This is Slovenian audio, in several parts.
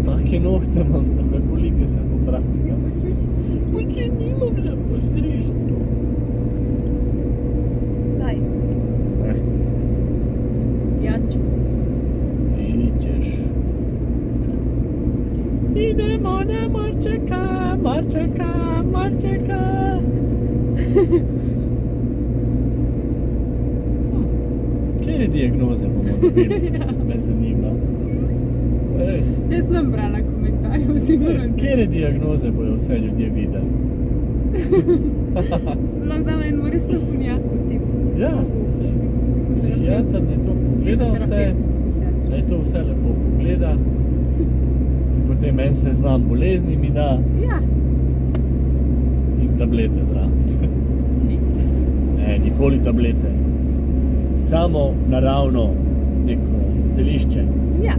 Take nohte imam, da me boli, ker sem popraskal. Pa če nimam za postriž to. Daj. Jaču. Ti ćeš. Idemo na Marčeka, Marčeka, Marčeka. Kjere dijagnoze bomo dobili? Me zanima. Res. Jaz sem brala komentarjev, sigurno. Kjere dijagnoze bojo vse ljudje videli? Lahko dala en res strokovnjak v tem. Ja, psihiater naj to pogleda vse, naj to vse lepo pogleda. In potem en seznam bolezni mi da Ja. in tablete zraven. Ne, nikoli tablete. Samo naravno neko zelišče. Ja.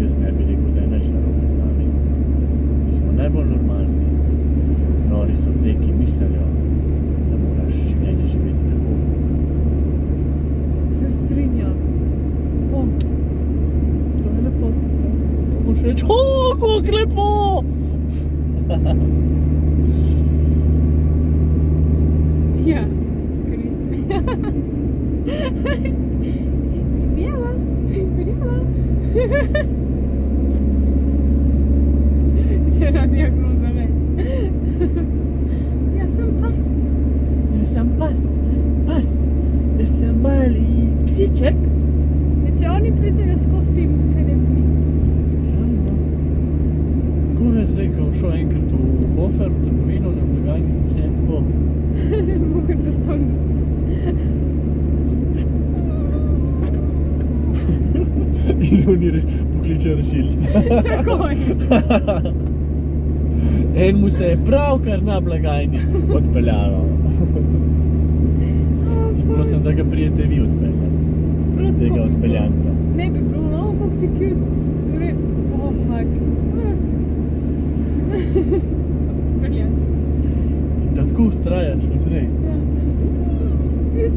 Jaz ne bi rekel, da je nič narobe z nami. Mi smo najbolj normalni. Nori so te, ki mislijo, da moraš življenje živeti tako. Se strinjam. O, To je lepo. To moš reči, kako lepo! ja. Skri se. Si prijela? Prijela? Še ena diagnoza več. Jaz sem pas. Jaz sem pas. Jaz sem mali psiček. Če oni pridejo skozi tim, zakaj ne bi? Ja, no. Ko je zdaj, ko šel enkrat v Hofer, v trgovino, na blagajni, je tako. Mogoče se stoniti. In oni pokliče rešilca. Takoj. En mu se je pravkar na blagajni odpeljalo. In prosim, da ga prijete vi odpeljati. Tega odpeljanca. Ne bi bilo, no, kako si cute. Oh, fuck. Odpeljanca. In da tako ustrajaš naprej. Ja.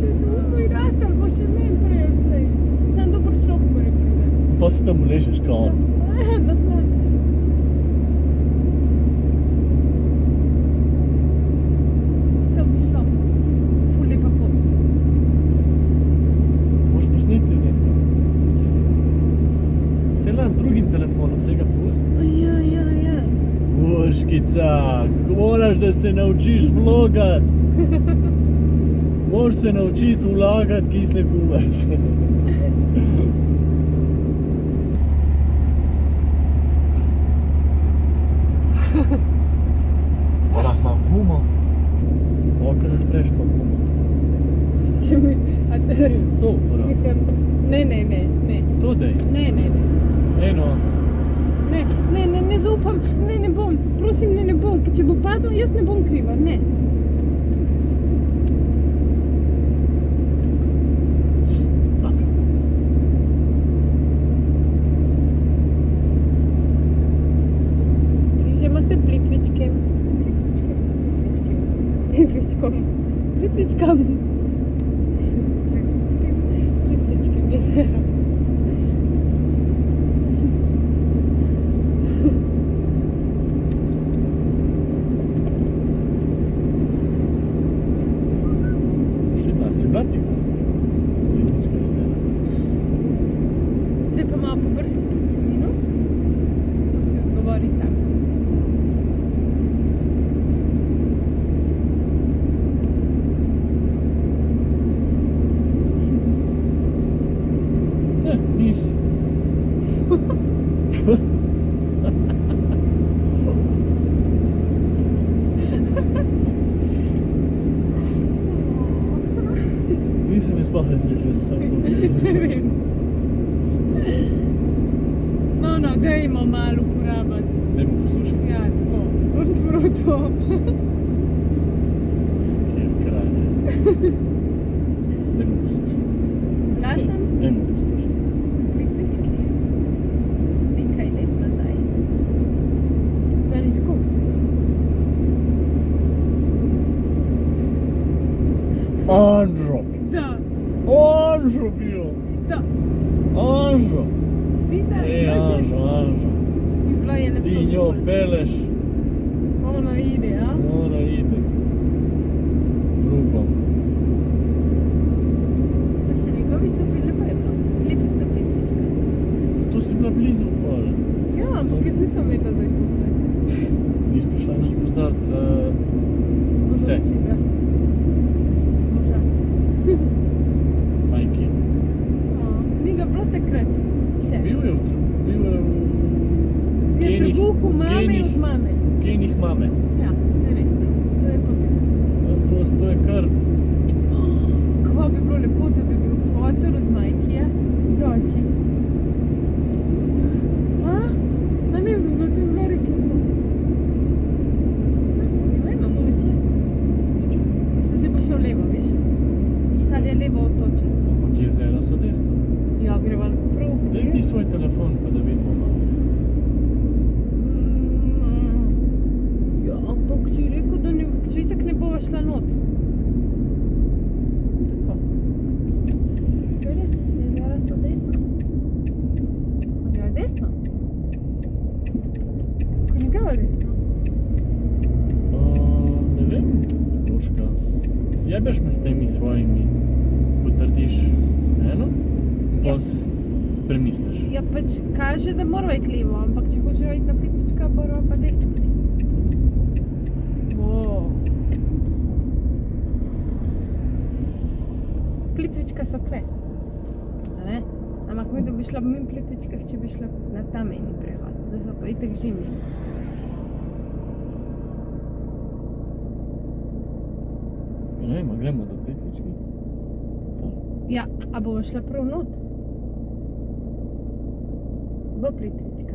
Če to moj ratar, bo še meni prej ali slej. Sam dober človek mora priti. Pa se tam ležeš kao on. Na tla. To bi šlo. Ful lepa pot. Moš posneti ljudem to. Cela z drugim telefonom, tega pusti. Ja. Urškica, moraš, da se naučiš vlogat. Moraš se naučiti vlagati kisle kumarce. Pa lahko malo gumo. Okaj odpreš pa gumo. Če mi... To uporabljam. Mislim, ne. To dej. Ne. Eno. Ne zaupam, ne bom, prosim, ne bom, ker če bo padel, jaz ne bom kriva, ne. Bližamo se Plitvičkem. Plitvičkem jezerom. Si bila ti? Plitvička jezera. Zdaj pa malo pobrsti po spominu, pa si odgovori sam. Ne, nisi. Nisem mi sploh razmišljal, da sem to. Se vem. No, dajmo malo uporabiti. Dajmo poslušati. Ja, tako, odprto. Kjer kraj, ne. Dajmo poslušati. Glasem Dajmo poslušati. Plitvičkih. Nekaj let nazaj. Veliko. Anžo! Da, Anžo bio! da. Anžo! Videla, Anžo. I bila je lepo. Ti njo peleš, Ona ide, a? ona ide. Drugom. Pa se njegovi so bili lepa je bila. Lepa so Plitvička. Tu si bila blizu, hvala. Ja, ampak jaz nisem vedela, da je tukaj. Nisi prišla nič pozdraviti vse. Bodočega. Moža. Majki. Ni ga bilo takrat. Še. Bil je v Je v trbuhu mame od mame. genih mame. Ja, to je res. To je pa bil. To je kar... Kva bi bilo lepo, da bi bil fotor od Majkija, doči. A ne bi bilo, to je bilo res lepo. Ne vem, mogoče. Zdaj pa šel levo, viš? Sad je levo otočec. Ampak jezera so desno. Ja, greva prav. Daj ti svoj telefon, pa da vidimo malo. Ja, ampak si rekel, da če itak ne bova šla not. Tako. To je res, jezera so desno. A greva desno? Ko ne greva desno? Ne vem, Urška. Zjebeš me s temi svojimi, ko trdiš eno, Ja. pa si premisliš. Ja, pač kaže, da morava iti levo, ampak če hočeva iti na Plitvička, morava pa desno. Wow. Plitvička so ple. A ne? Ampak mi da bi šla mimo Plitvičkah, če bi šla na ta mejni prehod. Zdaj so pa itak že mimo. Ne vem, a gremo do Plitvički? Ja, a bova šla prav not? V Plitvička.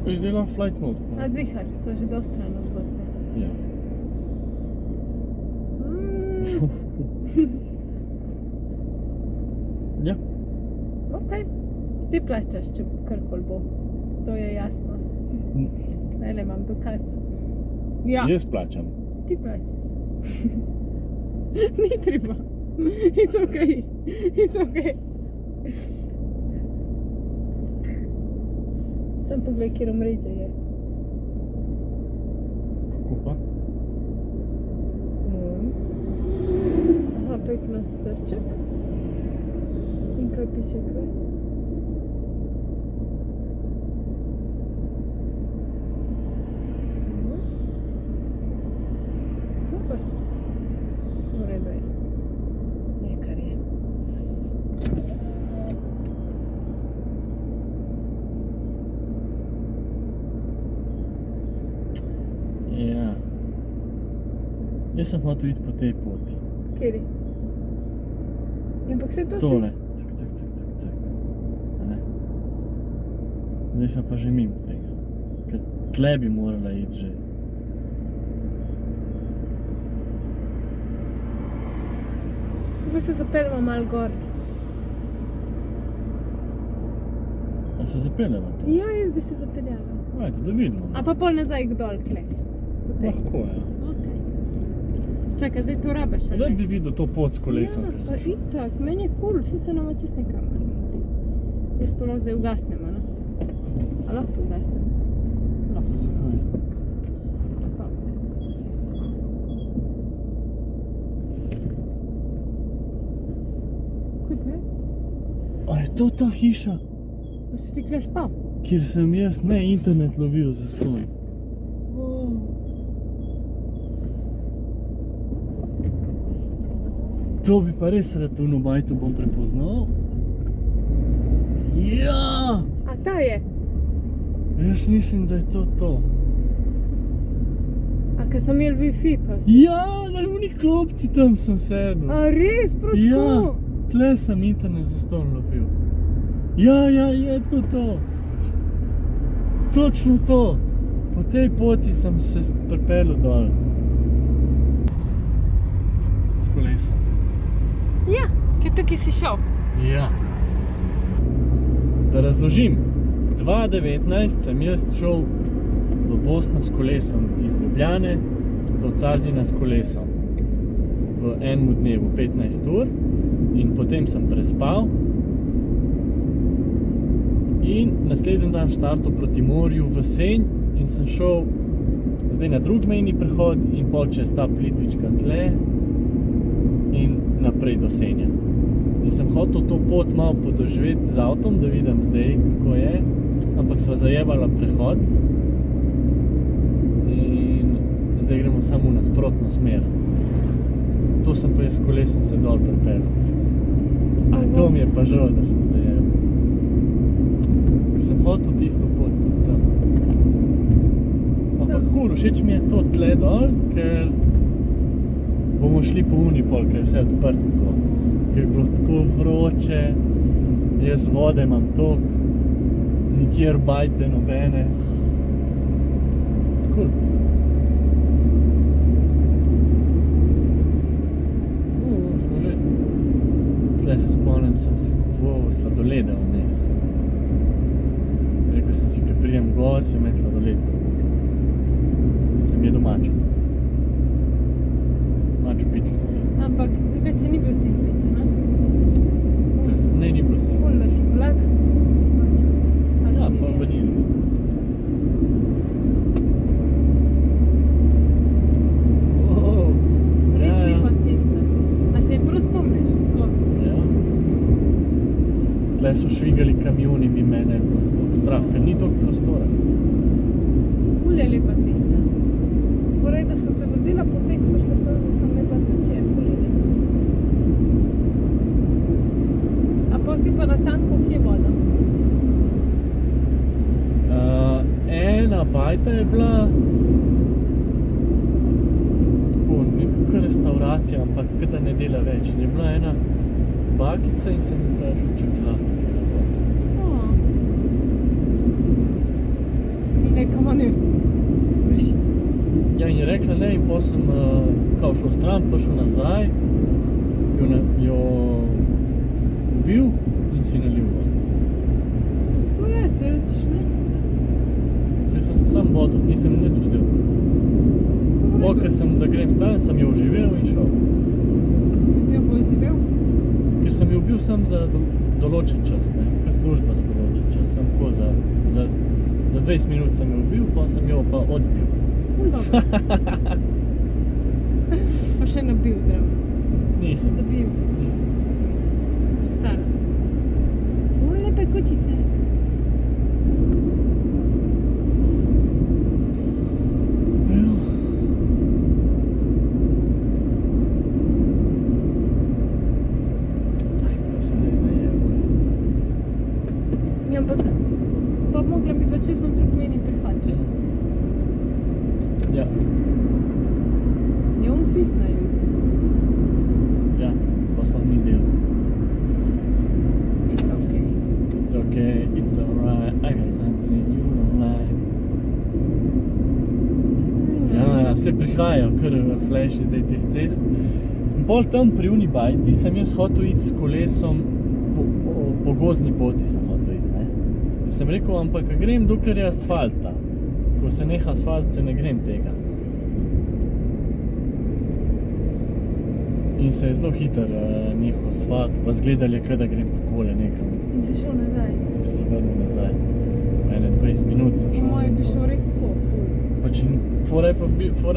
Veš, delam flight mode. A zihar, so že dosti stran od Bosne. Ja. Ja. Okej. Ti plačaš, če karkoli bo. To je jasno. Ne, imam dokaz. Ja, Jaz plačam. ti plačaš. Ni treba. It's okay. It's okay. Sam pogledaj, kjer omrežje je. Kako pa? Aha, pek na srček. In kaj piše tukaj? Super. V redu je. Nekar je. Ja. Jaz sem hotel iti po tej poti. Kjeri? Ampak se to Tole. Cak, cak, cak, cak, cak. A ne? Zdaj smo pa že mimo tega. Ker tle bi morala iti že. Pa se zapeljemo malo gor. A se zapeljeva tu? Ja, jaz bi se zapeljala. Ajde, da vidimo. A pa pol nazaj k dol, kle. Lahko, ja. Okay. Čakaj, zdaj to rabaš, ali Rad ne? bi videl to pot s kolesom, Ja, ki pa sem šel. itak, meni je cool, vsi se nama čist nekam. Jaz to lahko zdaj ugasnemo, ne? A lahko to ugasnem? Lahko. Zakaj? Tako. Kaj pa je? A je to ta hiša, Da si ti kle spal? kjer sem jaz internet lovil za slon? To bi pa res rad v bajtu bom prepoznal. Ja! A ta je? Jaz mislim, da je to. A kaj sem imel Wi-Fi pa? Ja, na unih klopci tam sem sedel. A res, prav tako? Ja, tle sem internet zastonj lopil. Ja, je to. Točno to. Po tej poti sem se pripeljal dol. S kolesom. Ja, ker tukaj si šel. Ja. Da razložim. 2019 sem jaz šel v Bosno s kolesom iz Ljubljane do Cazina s kolesom. V enem dnevu 15 ur in potem sem prespal in naslednji dan štartal proti morju v Senj in sem šel zdaj na drug mejni prehod in pol čez ta Plitvička tle in naprej do Senja. In sem hotel to pot malo podoživeti z avtom, da vidim zdaj, kako je, ampak sva zajebala prehod in zdaj gremo samo v nasprotno smer. To sem pa jaz s kolesom se dol pripeljal. To mi je pa žal, da sem zajel. Ker sem hotel tisto pot tudi tam. Ampak cool, všeč mi je to tle dol, ker bomo šli po Unipol, ker je vse odprt tako. Ker je bilo tako vroče, jaz vode imam tok, nikjer bajte nobene. Cool. Tle se spomnim, sem si kupoval sladolede vmes. Rekel sem si, ker prijem gor, če meni sladoled privožil. In sem jedel mačo. Mačo pičo sem jedel. Ampak takrat še ni bil sendvič, ne? Misliš? Ne, ni bilo sendvič. Uno čokolade? Mačo. Ja, pa vaniljo. Res lepa cesta. A se je prav spomniš? Tako? Tle so švigali kamioni, mi mene je bilo toliko strah, ker ni toliko prostora. Ful je lepa cesta. Porej, da smo se vozila potek, smo šli sem lepa zvečer, ful je lepa. A pa si pa na tanku, kje je voda? Ena bajta je bila tako, nekakva restauracija, ampak kada ne dela več. Je bila ena bakica in sem jim vprašal, če bi lahko pila voda. In nekamo ne. Vrši. Ja, in je rekla ne, in potem sem kao šel stran, prišel nazaj, jo ubil in si nalil vodo. Tako je, če rečeš ne. Zdaj sem sam vodo, nisem nič vzel. Ker sem, da grem stran, sem jo oživel in šel. Kako si jo poživel? Ker sem jo ubil sam za določen čas, ne, ker služba za določen čas. Sem tako za 20 minut sem jo ubil, pa sem jo pa odbil. Ful dobro. Pa še nabil zraven. Nisem. Zabil. Nisem. Stara. Lepe kučice. Ampak pa mogla bi čez na drug mejni prehod. Ja. Je on fisna juzi. Ja, pa sploh ni del. It's okay. It's okay, it's alright, I got something you don't like. Ja, se prihajajo kar flashi zdaj teh cest. In pol tam pri Unibajti sem jaz hotel iti s kolesom po gozdni poti sem hotel iti, ne. In sem rekel, ampak grem dokler je asfalta. Ko se neha asfalt, se ne grem tega. In se je zelo hiter nehal asfalt, pa zgledali je, da grem takole nekam. In si šel nazaj. In si vrnil nazaj. Ene 20 minut sem šel. Moje bi šel res tako. Pač fora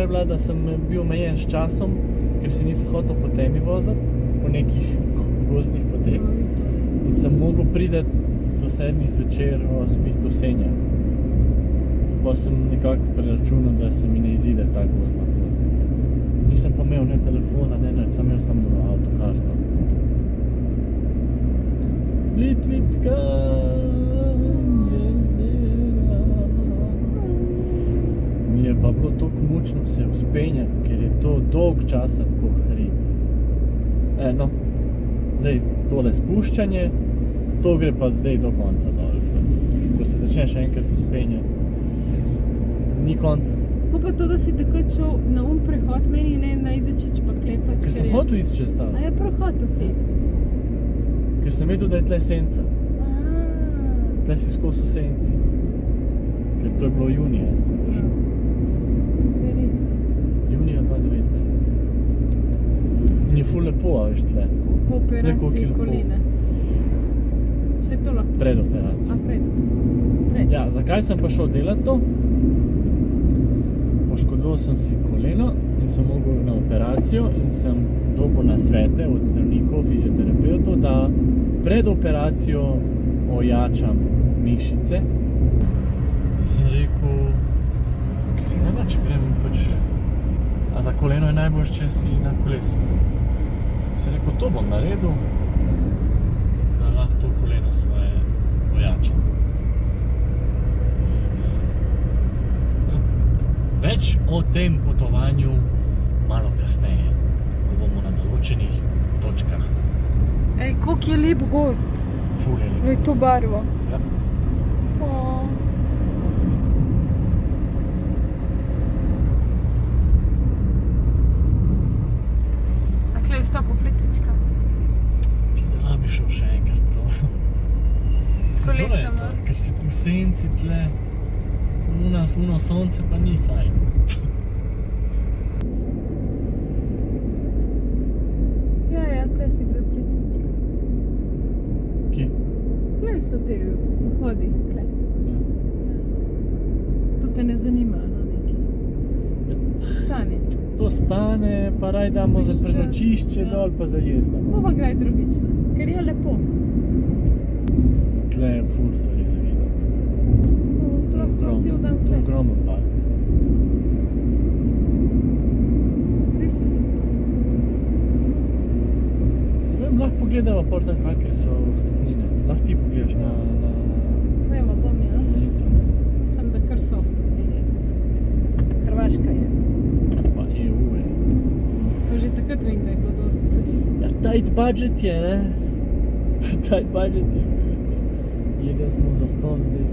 je bila, da sem bil omejen s časom, ker si nisem hotel po temi voziti, po nekih gozdnih poteh. In sem mogel priti do 7 zvečer, 8 do Senja. Pa sem nekako preračunal, da se mi ne izide ta gozdna pot. Nisem pa imel ne telefona, ne nič, sem imel samo avtokarto. Plitvička jezera. Mi je pa bilo toliko mučno se uspenjati, ker je to dolg časa tako hrib. No, zdaj tole spuščanje, to gre pa zdaj do konca dol. Ko se začne še enkrat vzpenjati, ni konca. Ko pa to, da si takrat šel na prehod, meni ne na Izečič pa Klepač, Ker sem hotel iti čez ta, A je prav hotel si iti? ker sem vedel, da je tle senca. Tle si skozi v senci. Ker to je bilo junija, da sem prišel. Vse res. Junija 2019. In je ful lepo, a veš tle. Po Le koliko je operaciji lepo. kolena. Še to lahko. Pred operacijo. Pred. Ja, zakaj sem pa šel delati to? Poškodoval sem si koleno in sem mogel na operacijo in sem dobil nasvete od zdravnikov, fizioterapevtov, da pred operacijo ojačam mišice. In sem rekel, ok, ne nič, grem pač, a za koleno je najbolj, če si na kolesu. Sem rekel, to bom naredil, da lahko to koleno svoje ojačam. Več o tem potovanju malo kasneje, ko bomo na določenih točkah. Ej, koliko je lep gozd. Ful je lepo. Glej to barvo. Ja. A klej je stopo Plitvička. Zdaj bi šel še enkrat to. S kolesama. Ker si v senci tle, samo uno sonce pa ni fajn. Ja, tle si gre Plitvička. Kje? Klej so te vhodi, klej. Ja. To te ne zanima, no, neki. Stane. To stane, pa raj damo za Izgubiš čas, prenočišče ja. dol, pa za jezdamo. Bova graj drugič, ne? Ker je lepo. Tle je ful stvari za videti. To lahko smo cel dan To je klej. ogromen park. Res je lepo. Ne vem, lahko pogledava pol tam, kakve so stopnine. Lahko ti pogledaš na Vemo, bom ja. internet. Mislim, da kar so stopnine. Hrvaška je. Pa EU je. To že takrat vem, da je bilo dosti. Ja, tight budget je, ne? Tight budget je. Jedel smo za ston zdaj.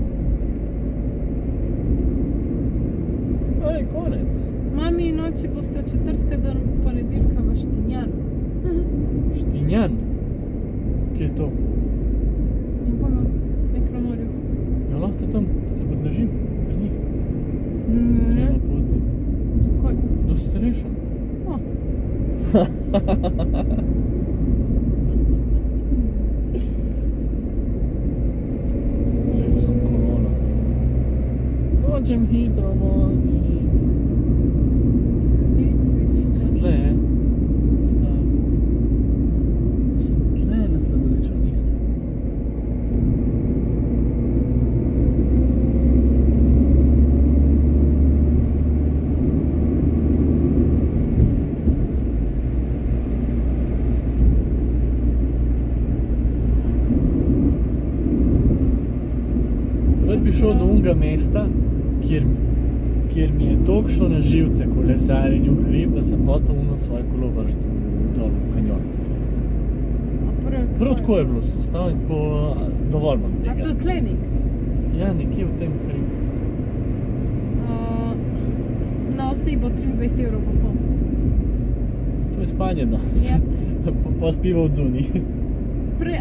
Ej, konec. Mami in oči boste od četrtka do ponedeljka v Štinjanu. Štinjan. Kje je to? In bomo nekaj na morju. Ja, lahko te tam, da te podležim pri njih. Če je Ne. na poti. Zakaj? Do Streša. O, Lepo sem kolono. Nočem hitro voziti. vidite. Sem se tle, ustavil. Sem tle na sladolečo, nisem. Zdaj bi šel do unga mesta, kjer mi je toliko šlo na živce kolesarjenju v hrib, da sem hotel uno svoje kolo vršiti dol v kanjon. Prav tako je bilo, sem stal in tako, dovolj imam A to tega. je klenik? Ja, nekje v tem hribu. Na osebo 23 evrov pa pol. To je spanje danes. Ja. Pa spiva od zunij.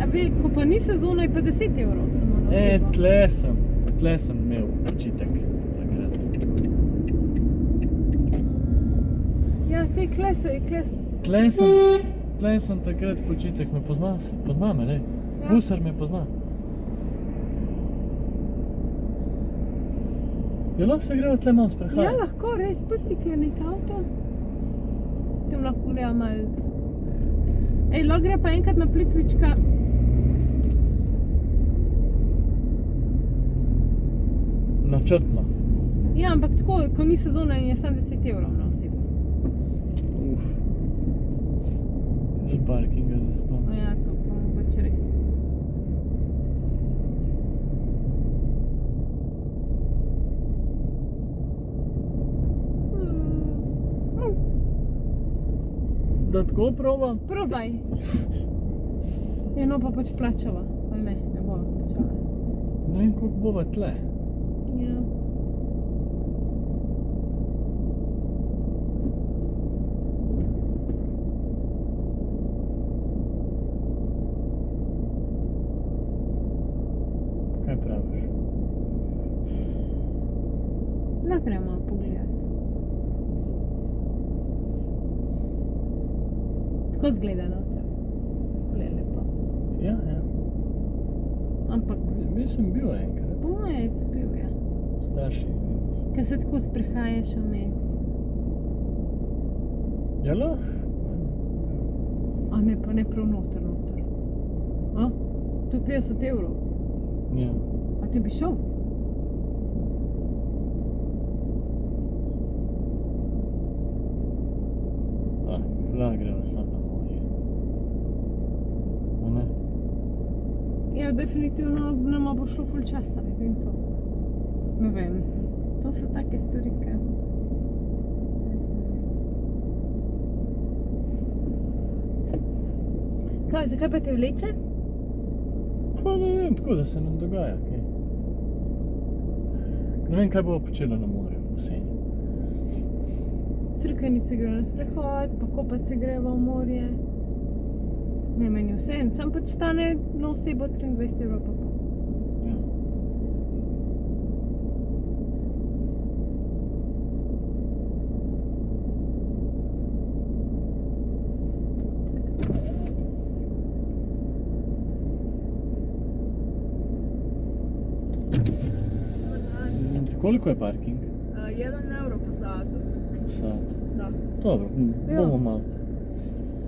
A ve, ko pa ni sezona, je pa 10 evrov samo na osebo. Tle sem imel počitek takrat. Ja, sej kles. Tle sem takrat počitek, me pozna me, lej. Ja. Pusar me pozna. Ja, lahko se greva tle malo Ja, sprehajati. lahko, res, pusti klenik avto. Tam lahko pogleda malo. Ej, lahko gre pa enkrat na Plitvička. Načrtno. Ja, ampak tako, ko ni sezona in je 70 evrov na osebo. Ni parkinga za ston. Ja, to pa mogoče res. Da tako probam? Probaj. Eno pa pač plačava, ali ne, ne bova plačala. Ne vem, koliko bova tle. Ja. Kaj praviš? Lahko gremo malo pogledat. Tako zgleda noter. Le lepo. Ja. Ampak Bil sem bil enkrat. po moje si bil, ja. Starši. Ker se tako sprehajaš vmes. Ja, lahko. A ne, pa ne prav noter. A? To je 50 evrov. Ja. A ti bi šel? Lahko greva sam na morje. A ne? Ja, definitivno nama bo šlo ful časa, vidim to. Ne vem. To so take stvari, ki... Res ne vem. Kaj, zakaj pa te vleče? Pa ne vem, tako da se nam dogaja, kaj. Ne vem, kaj bova počela na morju, v Senju. Crkvenice gre na sprehod, pa kopat se greva v morje. Ne, meni vseeno, sam pač stane na osebo 23 evrov pa pol. Ja. Koliko je parking? 1 euro po satu. Sat. Da. Dobro, Ja. bomo malo.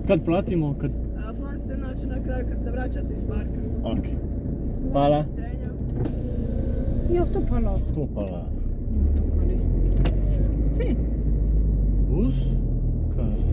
Kad platimo, kad... Platite znači na kraju kad se vraćate iz parka. Ok. Hvala. Ženja. Ja, to pa lahko. To pa la. To pa res. Cen. Bus? Cars.